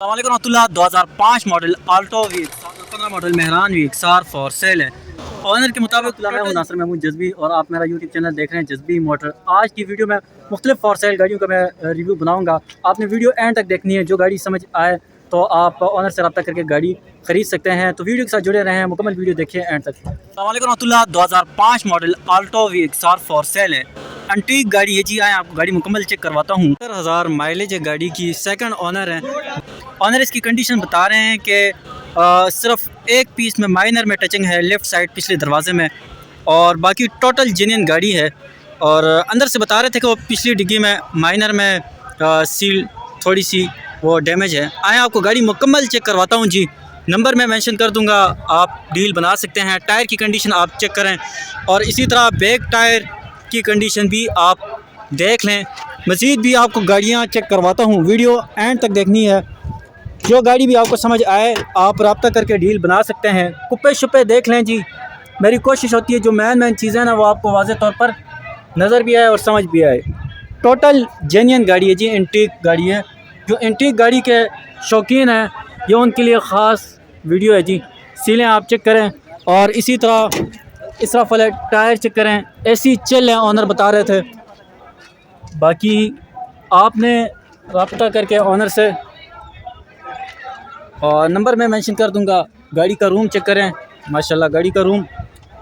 रहमतुल्लाह 2005 model Alto V 15 model Mehran V XR for sale है। Owner के मुताबिक मैं हूं नासिर महमूद जज्बी और आप मेरा यूट्यूब चैनल देख रहे हैं जज्बी मोटर। आज की वीडियो में मुख्तलिफ फॉर सेल गाड़ियों का मैं रिव्यू बनाऊंगा। आपने वीडियो एंड तक देखनी है, जो गाड़ी समझ आए तो आप ऑनर से रब्ता करके गाड़ी खरीद सकते हैं। तो वीडियो के साथ जुड़े रहें, मुकम्मल वीडियो देखिए एंड तक। Rahmatullah 2005 model Alto V XR for sale है। एंटीक गाड़ी है जी। आए आपको गाड़ी मुकम्मल चेक करवाता हूँ। 70,000 माइलेज है गाड़ी की, सेकंड ओनर है। ऑनर इसकी कंडीशन बता रहे हैं कि सिर्फ एक पीस में माइनर में टचिंग है लेफ़्ट साइड पिछले दरवाजे में, और बाकी टोटल जेन्युइन गाड़ी है। और अंदर से बता रहे थे कि वो पिछली डिग्गी में माइनर में सील थोड़ी सी वो डैमेज है। आए आपको गाड़ी मुकम्मल चेक करवाता हूँ जी। नंबर मैं मेंशन कर दूंगा, आप डील बना सकते हैं। टायर की कंडीशन आप चेक करें और इसी तरह बैक टायर की कंडीशन भी आप देख लें। मज़ीद भी आपको गाड़ियाँ चेक करवाता हूँ, वीडियो एंड तक देखनी है। जो गाड़ी भी आपको समझ आए आप रब्ता करके डील बना सकते हैं। कुप्पे शुप्पे देख लें जी। मेरी कोशिश होती है जो मेन चीज़ें ना वो आपको वाज़े तौर पर नज़र भी आए और समझ भी आए। टोटल जेन्युइन गाड़ी है जी, एंटीक गाड़ी है। जो एंटीक गाड़ी के शौकीन हैं ये उनके लिए ख़ास वीडियो है जी। सीलें आप चेक करें और इसी तरह इस तरह वाले टायर चेक करें। ऐसी चल है, ऑनर बता रहे थे। बाकी आपने रब्ता करके ऑनर से, और नंबर मैं मेंशन कर दूंगा। गाड़ी का रूम चेक करें, माशाल्लाह गाड़ी का रूम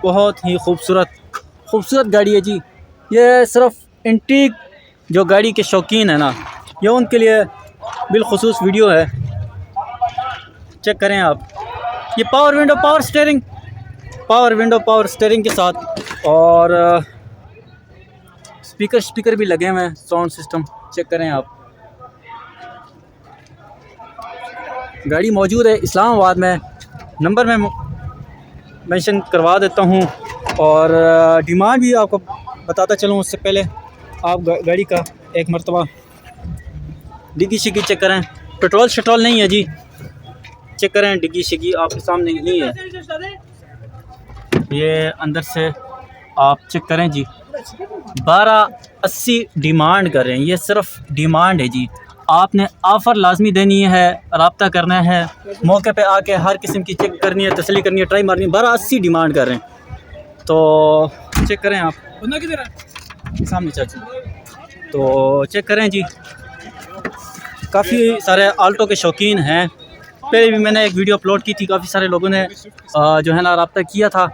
बहुत ही खूबसूरत गाड़ी है जी। ये सिर्फ एंटीक जो गाड़ी के शौकीन है ना, ये उनके लिए बिलखुसूस वीडियो है। चेक करें आप। ये पावर विंडो पावर स्टीयरिंग के साथ, और स्पीकर भी लगे हुए हैं, साउंड सिस्टम चेक करें आप। गाड़ी मौजूद है इस्लामाबाद में। नंबर मैं मेंशन करवा देता हूँ और डिमांड भी आपको बताता चलूँ। उससे पहले आप गाड़ी का एक मरतबा डिग्गी शिग्गी चेक करें। पेट्रोल शट्रोल नहीं है जी, चेक करें। डिग्गी शिग्गी आपके सामने नहीं है। ये अंदर से आप चेक करें जी। 1280 डिमांड कर रहे हैं, ये सिर्फ डिमांड है जी। आपने ऑफ़र लाजमी देनी है, रब्ता करना है, मौके पे आके हर किस्म की चेक करनी है, तसल्ली करनी है, ट्राई मारनी है। 1280 डिमांड कर रहे हैं, तो चेक करें आप। बंदा किधर है? सामने चाचू। तो चेक करें जी। काफ़ी सारे आल्टो के शौकीन हैं। पहले भी मैंने एक वीडियो अपलोड की थी, काफ़ी सारे लोगों ने जो है ना रब्ता किया था।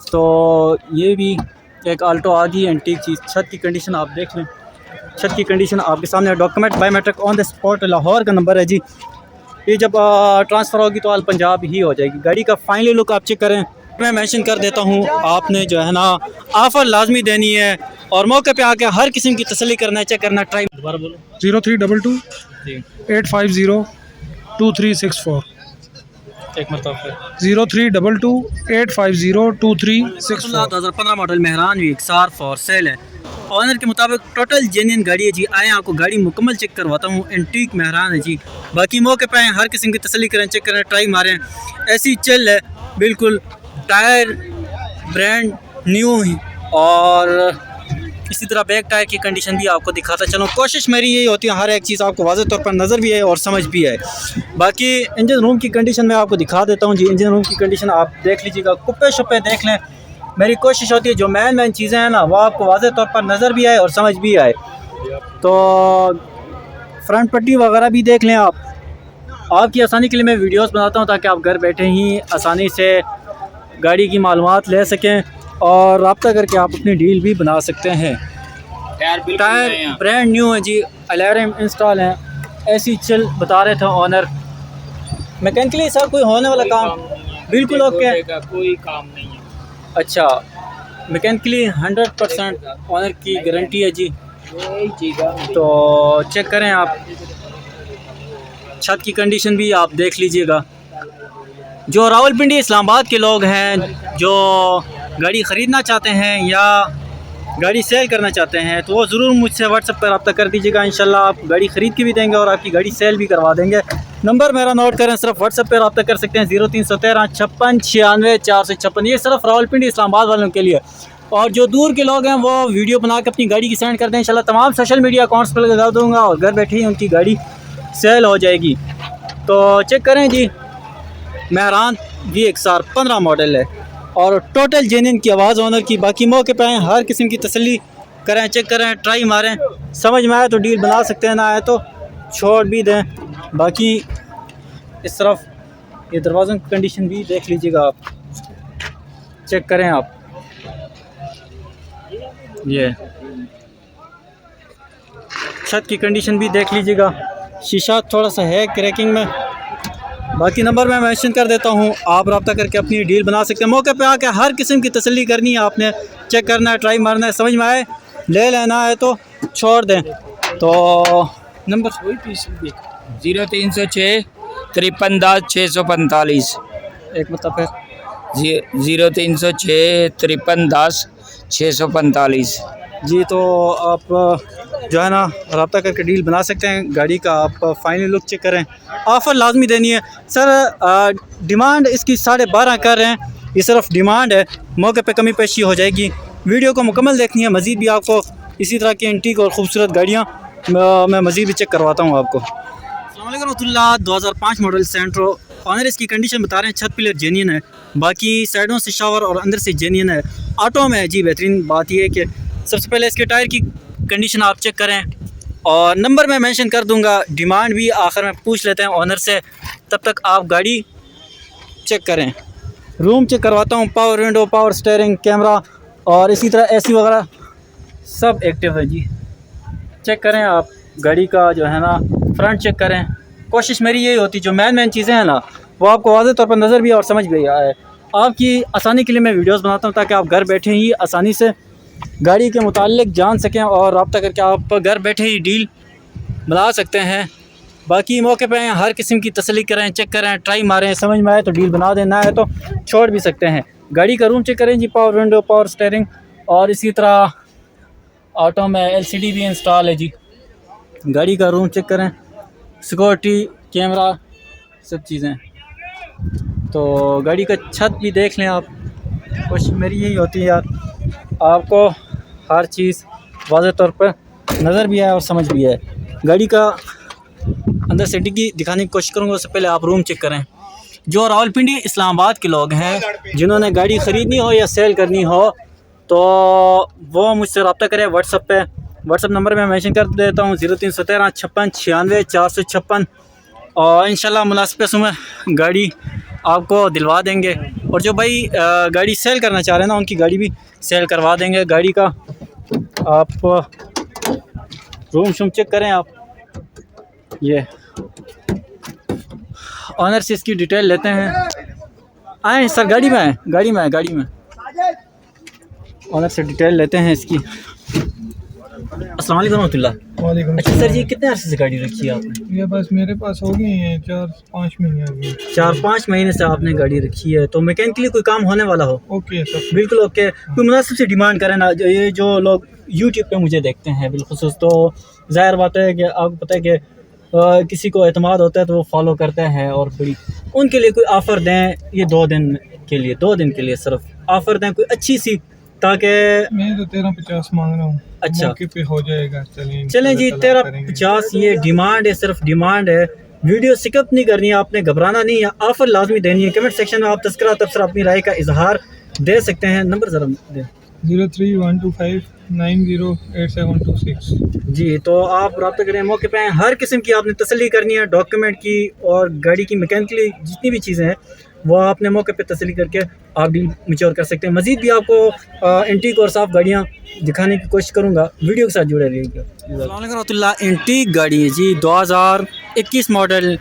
तो ये भी एक आल्टो आ गई एंटीक चीज़। छत की कंडीशन आप देख लें, छत की कंडीशन आपके सामने। Document biometric on the spot, Lahore का नंबर है जी। ये जब ट्रांसफ़र होगी तो आल पंजाब ही हो जाएगी। गाड़ी का फाइनली लुक आप चेक करें। मैं मेंशन कर देता हूँ, आपने जो है ना ऑफ़र लाजमी देनी है और मौके पे आके हर किस्म की तसल्ली करना है, चेक करना। ट्राई दोबारा बोलो। 0322 850 2364। एक मरतबा 0322 850 2364। 2015 model Mehran V XR for sale है। ऑनर के मुताबिक टोटल जेन्युइन गाड़ी है जी। आए आपको गाड़ी मुकम्मल चेक करवाता हूँ। एंटीक मेहरान है जी। बाकी मौके पे आए हर किस्म की तसल्ली करें, चेक करें, ट्राई मारें। ऐसी चल है बिल्कुल। टायर ब्रांड न्यू ही, और इसी तरह बैक टायर की कंडीशन भी आपको दिखाता चलूँ। कोशिश मेरी यही होती है हर एक चीज़ आपको वाज़े तौर पर नज़र भी आए और समझ भी आए। बाकी इंजन रूम की कंडीशन मैं आपको दिखा देता हूँ जी। इंजन रूम की कंडीशन आप देख लीजिएगा, कुप्पे शुप्पे देख लें। मेरी कोशिश होती है जो मेन चीज़ें हैं ना वो आपको वाज़े तौर पर नज़र भी आए और समझ भी आए। तो फ्रंट पट्टी वगैरह भी देख लें आप। आपकी आसानी के लिए मैं वीडियोस बनाता हूँ ताकि आप घर बैठे ही आसानी से गाड़ी की मालूमात ले सकें और रब्ता करके आप अपनी डील भी बना सकते हैं। टायर ब्रांड न्यू है जी, अलार्म इंस्टॉल है। ऐसी चल बता रहे थे ऑनर। मैकेनिकली सर कोई होने वाला काम बिल्कुल ओके, कोई काम नहीं है। अच्छा, मैकेनिकली 100% ऑनर की गारंटी है जी। तो चेक करें आप। छत की कंडीशन भी आप देख लीजिएगा। जो रावलपिंडी इस्लामाबाद के लोग हैं जो गाड़ी ख़रीदना चाहते हैं या गाड़ी सेल करना चाहते हैं तो वो ज़रूर मुझसे व्हाट्सएप पर रब्ता कर दीजिएगा। इंशाल्लाह आप गाड़ी ख़रीद के भी देंगे और आपकी गाड़ी सेल भी करवा देंगे। नंबर मेरा नोट करें, सिर्फ व्हाट्सएप पर रब्ता कर सकते हैं। 0313 56 96 456। ये सिर्फ रावलपिंडी इस्लामाबाद वालों के लिए। और जो दूर के लोग हैं वो वीडियो बना के अपनी गाड़ी की सेंड कर दें। इंशाल्लाह तमाम सोशल मीडिया अकाउंट्स पर लगा दूँगा और घर बैठे ही उनकी गाड़ी सेल हो जाएगी। तो चेक करें जी, मेहरान VXR 15 मॉडल है और टोटल जेन्युइन की आवाज़ ओनर की। बाकी मौके पे आएँ, हर किस्म की तसल्ली करें, चेक करें, ट्राई मारें, समझ में आए तो डील बना सकते हैं, ना आए तो छोड़ भी दें। बाकी इस तरफ ये दरवाज़ों की कंडीशन भी देख लीजिएगा आप, चेक करें आप, ये छत की कंडीशन भी देख लीजिएगा, शीशा थोड़ा सा है क्रैकिंग में। बाकी नंबर मैं मेंशन कर देता हूँ, आप रब्ता करके अपनी डील बना सकते हैं। मौके पे आके हर किस्म की तसल्ली करनी है आपने, चेक करना है, ट्राई मारना है, समझ में आए ले लेना है तो छोड़ दें। तो नंबर 0306 5310 645। एक मतलब फिर 0306 5310 645। जी। तो आप जो है ना रब्ता करके डील बना सकते हैं गाड़ी का। आप फाइनल लुक चेक करें, ऑफ़र लाजमी देनी है सर। डिमांड इसकी 12.5 कर रहे हैं, ये सिर्फ डिमांड है, मौके पे कमी पेशी हो जाएगी। वीडियो को मुकम्मल देखनी है, मज़ीद भी आपको इसी तरह की एंटीक और ख़ूबसूरत गाड़ियाँ मैं मज़ीद भी चेक करवाता हूँ आपको। अस्सलाम वालेकुम रहमतुल्लाह। 2005 मॉडल सेंट्रो, ऑनर इसकी कंडीशन बता रहे हैं, छत पिलर जेन्युइन है, बाकी साइडों से शावर और अंदर से जेन्युइन है, ऑटो में है जी। बेहतरीन बात यह है कि सबसे पहले इसके टायर की कंडीशन आप चेक करें और नंबर मैं मेंशन कर दूंगा, डिमांड भी आखिर में पूछ लेते हैं ऑनर से, तब तक आप गाड़ी चेक करें। रूम चेक करवाता हूँ, power window, power steering, camera और इसी तरह AC वगैरह सब एक्टिव है जी। चेक करें आप गाड़ी का जो है ना फ्रंट चेक करें। कोशिश मेरी यही होती, जो मेन चीज़ें हैं ना वो आपको वाज़ेह तौर पर नज़र भी और समझ भी आए। आपकी आसानी के लिए मैं वीडियोस बनाता हूँ ताकि आप घर बैठे ही आसानी से गाड़ी के मुताल्लिक जान सकें और रब्ता करके आप घर बैठे ही डील बना सकते हैं। बाकी मौके पे हर किस्म की तसल्ली करें, चेक करें, ट्राई मारें, समझ में आए तो डील बना दें, ना है तो छोड़ भी सकते हैं। गाड़ी का रूम चेक करें जी, पावर विंडो, पावर स्टीयरिंग और इसी तरह ऑटो में LCD भी इंस्टॉल है जी। गाड़ी का रूम चेक करें, सिक्योरिटी कैमरा सब चीज़ें। तो गाड़ी का छत भी देख लें आप। कोशिश मेरी यही होती है यार, आपको हर चीज़ वाज़ेह तौर पर नज़र भी आए और समझ भी आए। गाड़ी का अंदर से डिग्गी दिखाने की कोशिश करूँगा, उससे पहले आप रूम चेक करें। जो रावलपिंडी इस्लामाबाद के लोग हैं जिन्होंने गाड़ी ख़रीदनी हो या सेल करनी हो तो वो मुझसे रब्ता करें व्हाट्सअप पे। व्हाट्सअप नंबर मैं मेंशन कर देता हूँ 0313 56 96 456 और इंशाल्लाह मुनासिब पैसों में गाड़ी आपको दिलवा देंगे। और जो भाई गाड़ी सेल करना चाह रहे हैं ना, उनकी गाड़ी भी सेल करवा देंगे। गाड़ी का आप रूम शूम चेक करें आप, ये ऑनर से इसकी डिटेल लेते हैं। आए सर, गाड़ी में आए, गाड़ी में आए, गाड़ी में ऑनर से डिटेल लेते हैं इसकी। अस्सलाम वालेकुम रहमतुल्लाह। वालेकुम। अच्छा सर जी, कितने अरसे से गाड़ी रखी है आपने? ये बस मेरे पास हो गई हैं 4-5 महीने हो गए। 4-5 महीने से आपने गाड़ी रखी है, तो मैकेनिकली कोई काम होने वाला हो? ओके सर, बिल्कुल ओके। कोई मुनासिब से डिमांड करें ना, ये जो लोग यूट्यूब पे मुझे देखते हैं बिलखुसूस, तो ज़ाहिर बात है कि आपको पता है कि किसी को एतमाद होता है तो वो फॉलो करते हैं, और बड़ी उनके लिए कोई ऑफ़र दें, ये 2 दिन के लिए, 2 दिन के लिए सिर्फ ऑफ़र दें कोई अच्छी सी, ताकि मैं तो 1350 मांग रहा हूँ। अच्छा, मौके पे हो जाएगा। चलें जी, 1350 ये डिमांड है, सिर्फ डिमांड है। वीडियो स्किप नहीं करनी है आपने, घबराना नहीं है, ऑफ़र लाजमी देनी है। कमेंट सेक्शन में आप तस्करा तबसरा अपनी राय का इजहार दे सकते हैं। नंबर ज़रा दें। 031259 908726। जी, तो आप रब्ता करें, मौके पे हर किस्म की आपने तसल्ली करनी है, डॉक्यूमेंट की और गाड़ी की मैकेनिकली जितनी भी चीज़ें हैं वो आपने मौके पे तसल्ली करके आप डील मैच्योर कर सकते हैं। मज़ीद भी आपको एंटीक और साफ़ गाड़ियाँ दिखाने की कोशिश करूँगा, वीडियो के साथ जुड़े रहिएगा। अस्सलाम वालेकुम रहमतुल्लाह। एंटीक गाड़ी है जी, 2021 model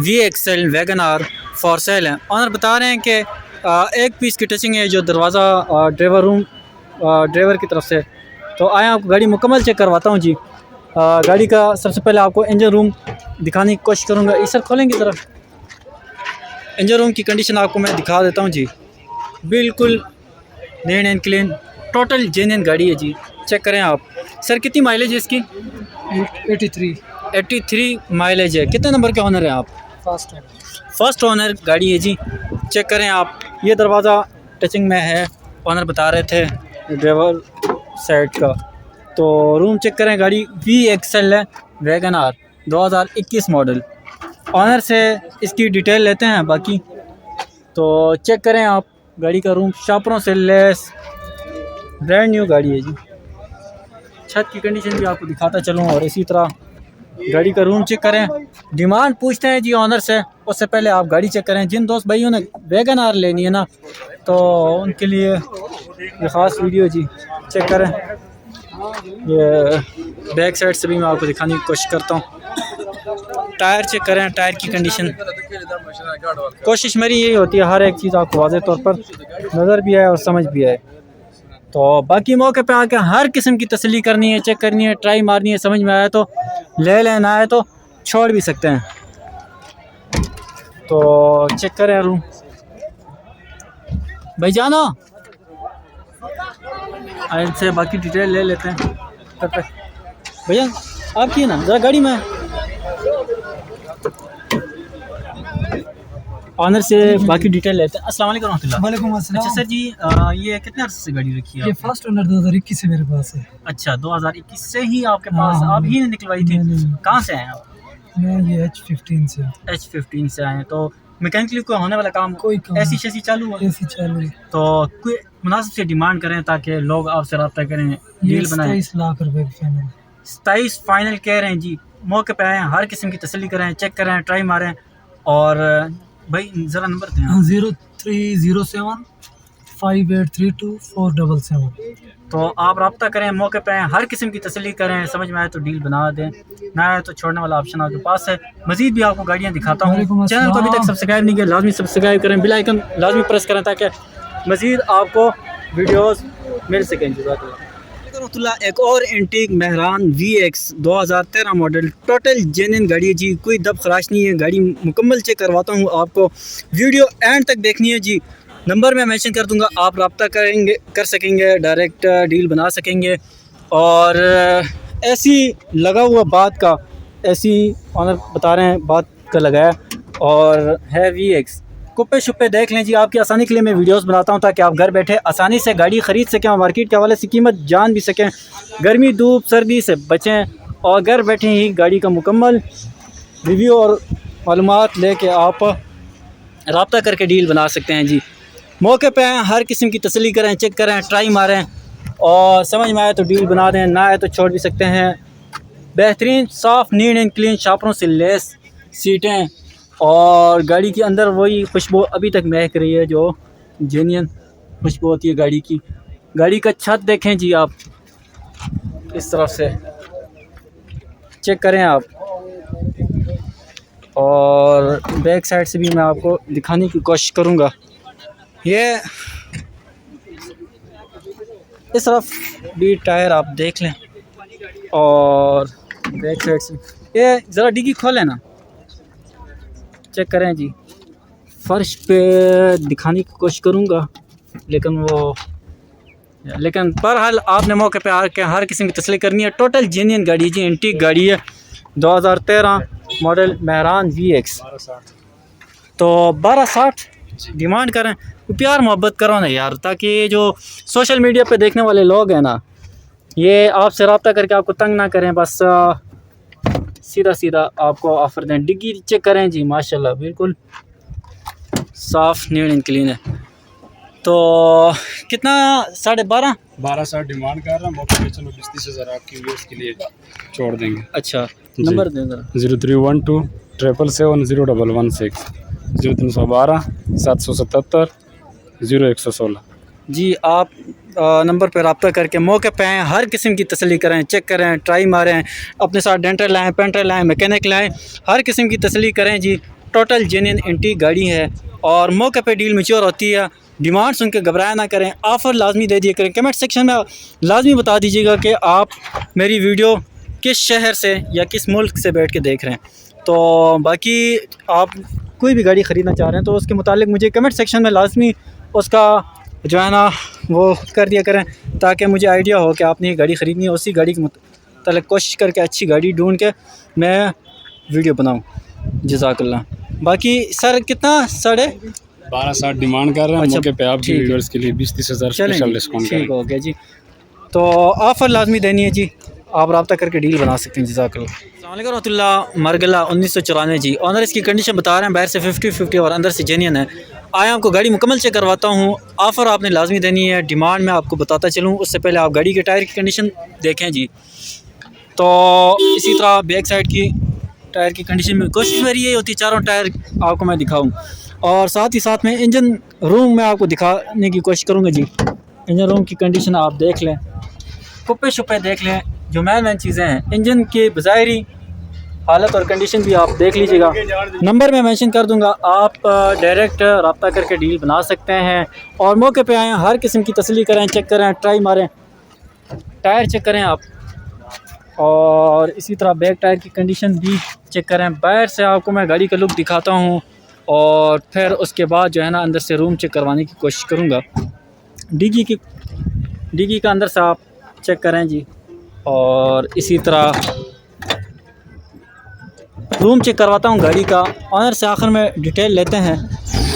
VXL Wagon R for sale है। ऑनर बता रहे हैं कि एक पीस की टचिंग है, जो दरवाज़ा ड्राइवर रूम ड्राइवर की तरफ से। तो आए आपको गाड़ी मुकम्मल चेक करवाता हूँ जी। गाड़ी का सबसे पहले आपको इंजन रूम दिखाने की कोशिश करूँगा। ये सर खोलेंगे ज़रा, इंजन रूम की कंडीशन आपको मैं दिखा देता हूँ जी। बिल्कुल neat and clean, total genuine गाड़ी है जी। चेक करें आप। सर कितनी माइलेज है इसकी? 83 माइलेज है। कितने नंबर के ऑनर हैं आप? फर्स्ट ऑनर गाड़ी है जी। चेक करें आप, ये दरवाज़ा टचिंग में है, ऑनर बता रहे थे ड्राइवर साइड का। तो रूम चेक करें, गाड़ी VXL है वैगन आर 2021 मॉडल। ऑनर से इसकी डिटेल लेते हैं बाकी। तो चेक करें आप गाड़ी का रूम, शापरों से लेस ब्रांड न्यू गाड़ी है जी। छत की कंडीशन भी आपको दिखाता चलूँ और इसी तरह गाड़ी का रूम चेक करें। डिमांड पूछते हैं जी ऑनर से, उससे पहले आप गाड़ी चेक करें। जिन दोस्त भाइयों ने वैगन आर लेनी है ना, तो उनके लिए ये ख़ास वीडियो जी। चेक करें, ये बैक साइड से भी मैं आपको दिखाने की कोशिश करता हूँ। टायर चेक करें, टायर की कंडीशन। कोशिश मेरी यही होती है हर एक चीज़ आपको वाज़ेह तौर पर नज़र भी आए और समझ भी आए। तो बाकी मौके पे आके हर किस्म की तसल्ली करनी है, चेक करनी है, ट्राई मारनी है, समझ में आया तो ले लें, ना आए तो छोड़ भी सकते हैं। तो चेक करें रूम भाई जानो, इनसे बाकी डिटेल ले लेते हैं। भैया आपकी है ना, ज़रा गाड़ी में ऑनर से बाकी डिटेल लेते हैं। अस्सलाम वालेकुम रहमतुल्लाह। वालेकुम अस्सलाम। अच्छा सर जी, ये कितने अर्से से गाड़ी रखी है ये आपने? फर्स्ट ओनर 2021 से मेरे पास है। अच्छा 2021 से ही आपके पास, हाँ, आप ही ने निकलवाई थी? नहीं। कहाँ से आए हैं आप? मैं ये H15 से। H15 से आए हैं। तो मैकेनिकली कोई होने वाला काम, कोई काम ऐसी शैसी चालू हुआ? ऐसी चालू है। तो कोई मुनासिब से डिमांड करें ताकि लोग आपसे रब्ता करें, ये डील बनाएं। 27 लाख रुपए फाइनल। 27 फाइनल कह रहे हैं जी। मौके पे आए, हर किस्म की तसल्ली करें, चेक करें, ट्राई मारें। और भाई ज़रा नंबर दें आप। 0307 5832 477। तो आप रब्ता करें, मौके पे आए, हर किस्म की तसल्ली करें, समझ में आए तो डील बना दें, ना आए तो छोड़ने वाला ऑप्शन आपके पास है। मज़ीद भी आपको गाड़ियाँ दिखाता हूँ। वालेकुम चैनल को अभी तक अस्सलाम। सब्सक्राइब नहीं किया, लाजमी सब्सक्राइब करें, बेल आइकन लाजमी प्रेस करें ताकि मज़ीद आपको वीडियोस मिल सकें। जज़ाकल्लाह। एक और antique Mehran VX 2013 model, total genuine गाड़ी है जी। कोई दब खराश नहीं है, गाड़ी मुकम्मल चेक करवाता हूँ आपको। वीडियो एंड तक देखनी है जी। नंबर मैं मेंशन कर दूंगा, आप रब्ता कर सकेंगे, डायरेक्ट डील बना सकेंगे। और ऐसी लगा हुआ बात का, ऐसी ऑनर बता रहे हैं बात का लगाया और है VX। कुप्पे शुप्पे देख लें जी, आपकी आसानी के लिए मैं वीडियोस बनाता हूं ताकि आप घर बैठे आसानी से गाड़ी ख़रीद सकें और मार्केट के हवाले से कीमत जान भी सकें, गर्मी धूप सर्दी से बचें और घर बैठे ही गाड़ी का मुकम्मल रिव्यू और मालूमात लेके आप रब्ता करके डील बना सकते हैं जी। मौके पे आएँ, हर किस्म की तसल्ली करें, चेक करें, ट्राई मारें और समझ में आए तो डील बना दें, ना आए तो छोड़ भी सकते हैं। बेहतरीन साफ़ नीट एंड क्लीन शापरों से लेस सीटें और गाड़ी के अंदर वही खुशबू अभी तक महक रही है जो जेन्युइन खुशबू होती है गाड़ी की। गाड़ी का छत देखें जी आप, इस तरफ से चेक करें आप, और बैक साइड से भी मैं आपको दिखाने की कोशिश करूँगा। ये इस तरफ भी टायर आप देख लें और बैक साइड से ये ज़रा डिग्गी खोलें ना, चेक करें जी। फर्श पे दिखाने की कोशिश करूँगा लेकिन बहरहाल आपने मौके पे आके हर किस्म की तसल्ली करनी है। टोटल जेन्युइन गाड़ी है जी, एंटीक गाड़ी है, 2013 मॉडल मेहरान VX। तो 1260 डिमांड करें, प्यार मोहब्बत करो ना यार, ताकि जो सोशल मीडिया पे देखने वाले लोग हैं ना, ये आपसे रब्ता करके आपको तंग ना करें, बस सीधा सीधा आपको ऑफ़र दें। डिग्गी चेक करें जी, माशाल्लाह बिल्कुल साफ़ नीट एंड क्लीन है। तो कितना, 12.5 डिमांड कर रहा हूँ, मौके पे चलो 20-30 हज़ार आपकी व्यूअर्स के लिए छोड़ देंगे। अच्छा नंबर दें ज़रा। 0312 777 0116 0312 777 0116 जी। आप नंबर पर रब्ता करके मौके पे आएँ, हर किस्म की तसल्ली करें, चेक करें, ट्राई मारें, अपने साथ डेंटर लाएँ, पेंटर लाएँ, मैकेनिक लाएँ, हर किस्म की तसल्ली करें जी। टोटल जेन्युइन एंटीक गाड़ी है और मौके पे डील मैच्योर होती है। डिमांड सुन के घबराया ना करें, ऑफ़र लाजमी दे दिया करें। कमेंट सेक्शन में लाजमी बता दीजिएगा कि आप मेरी वीडियो किस शहर से या किस मुल्क से बैठ के देख रहे हैं। तो बाकी आप कोई भी गाड़ी ख़रीदना चाह रहे हैं तो उसके मुतालिक मुझे कमेंट सेक्शन में लाजमी उसका जो है ना वो कर दिया करें, ताकि मुझे आइडिया हो कि आपने ये गाड़ी ख़रीदनी है। उसी गाड़ी के मुतालिक कोशिश करके अच्छी गाड़ी ढूंढ के मैं वीडियो बनाऊँ। जज़ाकल्लाह। बाकी सर कितना, 12.5 डिमांड कर रहे हैं, अच्छा, मौके पे आपकी ठीक है। व्यूअर्स के लिए 20-30 हज़ार चलें स्पेशल डिस्काउंट ठीक करेंगे। हो गया जी। तो ऑफ़र लाजमी देनी है जी। आप रब्ता करके डील बना सकते हैं। जज़ाकल्लाह। अस्सलाम वालेकुम रहमतुल्लाह। मरगला 1994 जी। ऑनर इसकी कंडीशन बता रहे हैं, बाहर से 50-50 और अंदर से जेन्युइन है। आया आपको गाड़ी मुकम्मल चेक करवाता हूँ। ऑफ़र आपने लाजमी देनी है। डिमांड में आपको बताता चलूँ, उससे पहले आप गाड़ी के टायर की कंडीशन देखें जी। तो इसी तरह बैक साइड की टायर की कंडीशन में कोशिश मेरी यही होती है चारों टायर आपको मैं दिखाऊँ, और साथ ही साथ में इंजन रूम में आपको दिखाने की कोशिश करूँगा जी। इंजन रूम की कंडीशन आप देख लें, कुप्पे शुप्पे देख लें, जो मेन चीज़ें हैं इंजन की बज़ाहिरी हालत और कंडीशन भी आप देख लीजिएगा। नंबर मैं मेंशन कर दूंगा, आप डायरेक्ट रब्ता करके डील बना सकते हैं और मौके पे आएँ, हर किस्म की तसल्ली करें, चेक करें, ट्राई मारें, टायर चेक करें आप, और इसी तरह बैक टायर की कंडीशन भी चेक करें। बाहर से आपको मैं गाड़ी का लुक दिखाता हूँ और फिर उसके बाद जो है ना अंदर से रूम चेक करवाने की कोशिश करूँगा। डिगी का अंदर से आप चेक करें जी, और इसी तरह रूम चेक करवाता हूँ गाड़ी का। ऑनर से आखिर में डिटेल लेते हैं,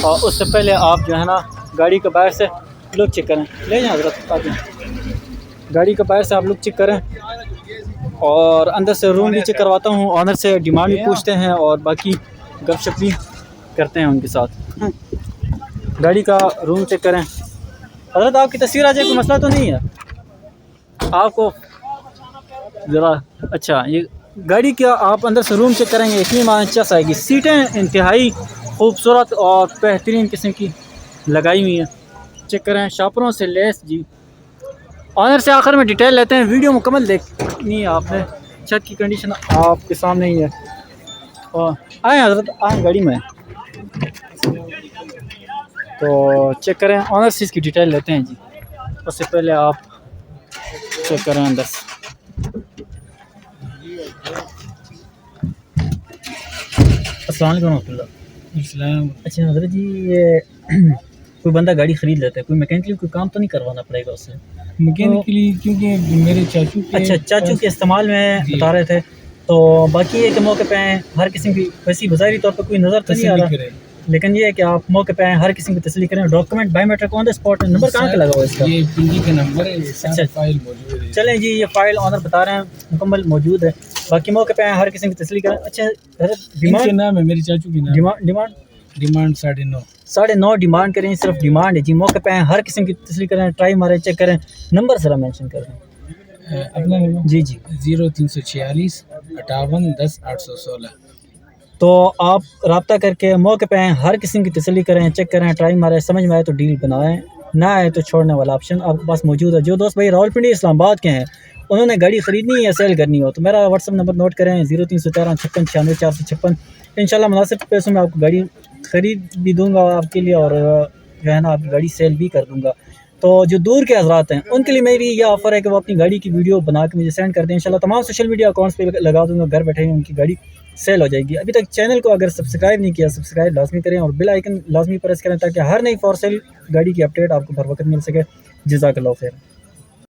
और उससे पहले आप जो है ना गाड़ी का बाहर से लुक चेक करें। ले जाएँ हज़रत, गाड़ी का बाहर से आप लुक चेक करें और अंदर से रूम भी चेक करवाता हूँ। ऑनर से डिमांड भी पूछते हैं और बाकी गपशप भी करते हैं उनके साथ। गाड़ी का रूम चेक करें। हज़रत आपकी तस्वीर आ जाए, कोई मसला तो नहीं है आपको ज़रा? अच्छा, ये गाड़ी का आप अंदर से रूम चेक करेंगे, इतनी मानचस आएगी। सीटें इंतहाई खूबसूरत और बेहतरीन किस्म की लगाई हुई हैं, चेक करें, शापरों से लेस जी। ऑनर से आखिर में डिटेल लेते हैं, वीडियो मुकम्मल देखनी है आपने। छत की कंडीशन आपके सामने ही है, और आए हज़रत, आए गाड़ी में, तो चेक करें। ऑनर से इसकी डिटेल लेते हैं जी, उससे पहले आप चेक करें अंदर से। अस्सलाम वालेकुम रहमतुल्लाह। अच्छा हज़रत जी, ये कोई बंदा गाड़ी ख़रीद लेता है, कोई मैकेनिकली कोई काम तो नहीं करवाना पड़ेगा उससे? मैकेनिकली क्योंकि मेरे चाचू के अच्छा, चाचू के इस्तेमाल में बता रहे थे, तो बाकी ये कि मौके पे आएँ, हर किस्म की वैसी बज़ाहिरी तौर पर कोई नज़र तो नहीं आ रहा, लेकिन ये है कि आप मौके पे आएँ, हर किस्म की तसल्ली करें। Document biometric on the spot. Number कहाँ पे लगा हुआ है इसका? ये पिंडी का नंबर है, अच्छा, फाइल मौजूद है। चलें जी, ये फ़ाइल ऑनर बता रहे हैं मुकम्मल मौजूद है। बाकी मौके पे आएँ, हर किस्म की तसल्ली करें। अच्छा इनके नाम है, मेरे चाचू की नाम। डिमांड 9.5। 9.5 डिमांड करें, सिर्फ डिमांड है जी। मौके पे आएँ, हर किस्म की तसल्ली करें, ट्राई मारें, चेक करें। नंबर ज़रा मेंशन कर दें अपना नंबर जी जी। 0346 58 10 816। तो आप रब्ता करके मौके पे आएँ, हर किस्म की तसल्ली करें, चेक करें, ट्राई मारें, समझ में आए तो डील बनाएं, ना आए तो छोड़ने वाला ऑप्शन आपके पास मौजूद है। जो दोस्त भाई रावलपिंडी इस्लामाबाद के हैं, उन्होंने गाड़ी ख़रीदनी या सेल करनी हो, तो मेरा व्हाट्सअप नंबर नोट करें 0317 56 96 456। इंशाल्लाह मुनासिब पैसों में आपको गाड़ी ख़रीद भी दूँगा आपके लिए, और जो है ना आपकी गाड़ी सेल भी कर दूँगा। तो जो दूर के हज़रात हैं उनके लिए मेरी यह ऑफ़र है कि वो अपनी गाड़ी की वीडियो बना के मुझे सेंड कर दें। इंशाल्लाह तमाम सोशल मीडिया अकाउंट्स पे लगा दूँगा, घर बैठे ही उनकी गाड़ी सेल हो जाएगी। अभी तक चैनल को अगर सब्सक्राइब नहीं किया, सब्सक्राइब लाजमी करें और बेल आइकन लाजमी प्रेस करें, ताकि हर नई फॉर सेल गाड़ी की अपडेट आपको बर वक्त मिल सके। जज़ाकल्लाह खैर।